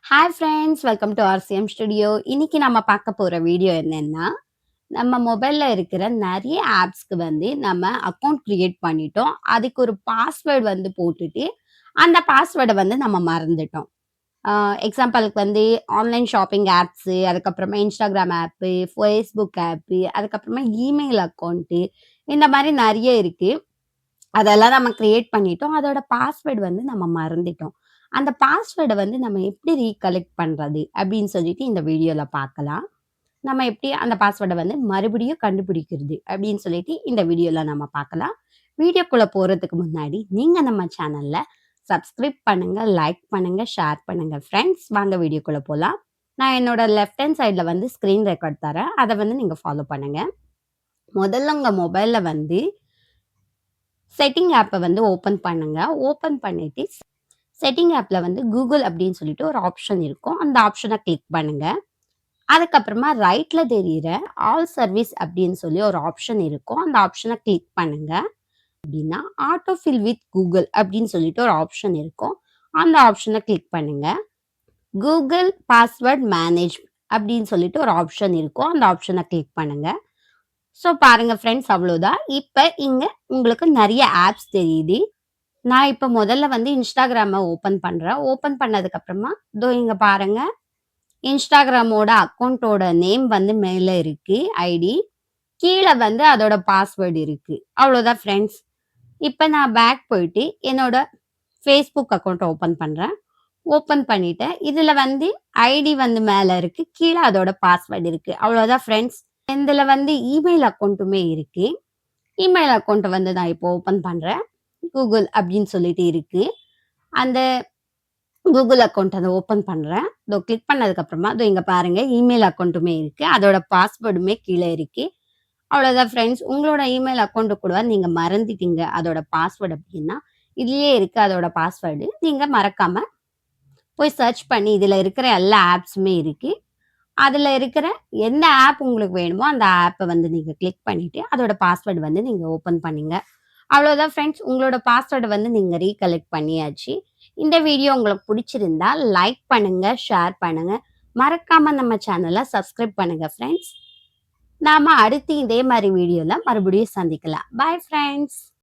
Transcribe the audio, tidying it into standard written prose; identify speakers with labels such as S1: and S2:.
S1: Hi friends, welcome to RCM studio. இன்னைக்கு நம்ம பார்க்க போற வீடியோ என்னன்னா, நம்ம மொபைல்ல இருக்கிற நெறைய ஆப்ஸ்க்கு நம்ம அக்கவுண்ட் கிரியேட் பண்ணிட்டோம். அதுக்கு ஒரு பாஸ்வேர்ட் போட்டுட்டு, அந்த பாஸ்வேர்ட நம்ம மறந்துட்டோம். ஆ எக்ஸாம்பிளுக்கு ஆன்லைன் ஷாப்பிங் ஆப்ஸு, அதுக்கப்புறமா Instagram ஆப்பு, Facebook ஆப்பு, அதுக்கப்புறமா இமெயில் அக்கவுண்ட்டு இந்த மாரி நெறைய இருக்கு. அதெல்லாம் நம்ம கிரியேட் பண்ணிட்டோம். அதோட பாஸ்வேர்ட் நம்ம மறந்துட்டோம். அந்த பாஸ்வேர்ட நம்ம எப்படி ரீகலெக்ட் பண்றது? அப்படின்னு சொல்லிட்டு இந்த வீடியோல பார்க்கலாம். நம்ம எப்படி அந்த பாஸ்வேர்ட மறுபடியும் கண்டுபிடிக்கிறது? அப்படின்னு சொல்லிட்டு இந்த வீடியோல நம்ம பார்க்கலாம். வீடியோக்குள்ள போறதுக்கு முன்னாடி, நீங்க நம்ம சேனல்ல சப்ஸ்கிரைப் பண்ணுங்க, லைக் பண்ணுங்க, ஷேர் பண்ணுங்க ஃபிரெண்ட்ஸ். வாங்க வீடியோக்குள்ள போலாம். நான் என்னோட லெஃப்ட் ஹேண்ட் சைட்ல ஸ்க்ரீன் ரெக்கார்ட் தரேன். அத நீங்க ஃபாலோ பண்ணுங்க. முதல்ல உங்க மொபைல்ல செட்டிங் ஆப்ப ஓப்பன் பண்ணுங்க. ஓப்பன் பண்ணிட்டு செட்டிங் ஆப்ல கூகுள் அப்படின்னு சொல்லிட்டு ஒரு ஆப்ஷன் இருக்கும். அந்த ஆப்ஷன கிளிக் பண்ணுங்க. அதுக்கப்புறமா ரைட்ல தெரியிற ஆல் சர்வீஸ் அப்படின்னு சொல்லி ஒரு ஆப்ஷன் இருக்கும். அந்த ஆப்ஷன கிளிக் பண்ணுங்க. அப்படின்னா ஆட்டோ ஃபில் வித் கூகுள் அப்படின்னு சொல்லிட்டு ஒரு ஆப்ஷன் இருக்கும். அந்த ஆப்ஷன கிளிக் பண்ணுங்க. கூகுள் பாஸ்வேர்ட் மேனேஜ் அப்படின்னு சொல்லிட்டு ஒரு ஆப்ஷன் இருக்கும். அந்த ஆப்ஷன கிளிக் பண்ணுங்க. ஸோ பாருங்க ஃப்ரெண்ட்ஸ், அவ்வளோதான். இப்ப இங்க உங்களுக்கு நெறைய ஆப்ஸ் தெரியுது. நான் இப்ப முதல்ல Instagramம ஓப்பன் பண்றேன். ஓப்பன் பண்ணதுக்கு அப்புறமா, இதோ இங்க பாருங்க. Instagramமோட அக்கவுண்டோட நேம் மேல இருக்கு. ஐடி. கீழ அதோட பாஸ்வேர்ட் இருக்கு. அவ்வளோதான் ஃப்ரெண்ட்ஸ். இப்ப நான் பேக் போயிட்டு என்னோட Facebook அக்கவுண்ட் ஓப்பன் பண்றேன். ஓப்பன் பண்ணிட்டேன். இதுல ஐடி மேல இருக்கு. கீழ அதோட பாஸ்வேர்ட் இருக்கு. அவ்வளோதான் ஃப்ரெண்ட்ஸ். இதுல இமெயில் அக்கவுண்ட்டுமே இருக்கு. இமெயில் அக்கவுண்ட் நான் இப்போ ஓப்பன் பண்றேன். கூகுள் அப்படின்னு சொல்லிட்டு இருக்கு. அந்த கூகுள் அக்கவுண்ட் ஓப்பன் பண்றேன். இதோ கிளிக் பண்ணதுக்கு அப்புறமா இதோ இங்க பாருங்க, இமெயில் அக்கவுண்ட்டுமே இருக்கு. அதோட பாஸ்வேர்டுமே கீழ இருக்கு. அவ்வளோதான் ஃப்ரெண்ட்ஸ். உங்களோட இமெயில் அக்கவுண்ட் கூட நீங்க மறந்துட்டீங்க அதோட பாஸ்வேர்ட் அப்படின்னா, இதுலயே இருக்கு அதோட பாஸ்வேர்டு. நீங்க மறக்காம போய் சர்ச் பண்ணி இதுல இருக்கிற எல்லா ஆப்ஸுமே இருக்கு. அதுல இருக்கிற எந்த ஆப் உங்களுக்கு வேணுமோ அந்த ஆப்ப நீங்க கிளிக் பண்ணிட்டு அதோட பாஸ்வேர்ட் நீங்க ஓப்பன் பண்ணீங்க. அவ்வளோதான் ஃப்ரெண்ட்ஸ். உங்களோட பாஸ்வேர்ட நீங்க ரீகலெக்ட் பண்ணியாச்சு. இந்த வீடியோ உங்களுக்கு பிடிச்சிருந்தா லைக் பண்ணுங்க, ஷேர் பண்ணுங்க. மறக்காம நம்ம சேனல சப்ஸ்கிரைப் பண்ணுங்க ஃப்ரெண்ட்ஸ். நாம அடுத்து இதே மாரி வீடியோல மறுபடியும் சந்திக்கலாம். Bye friends.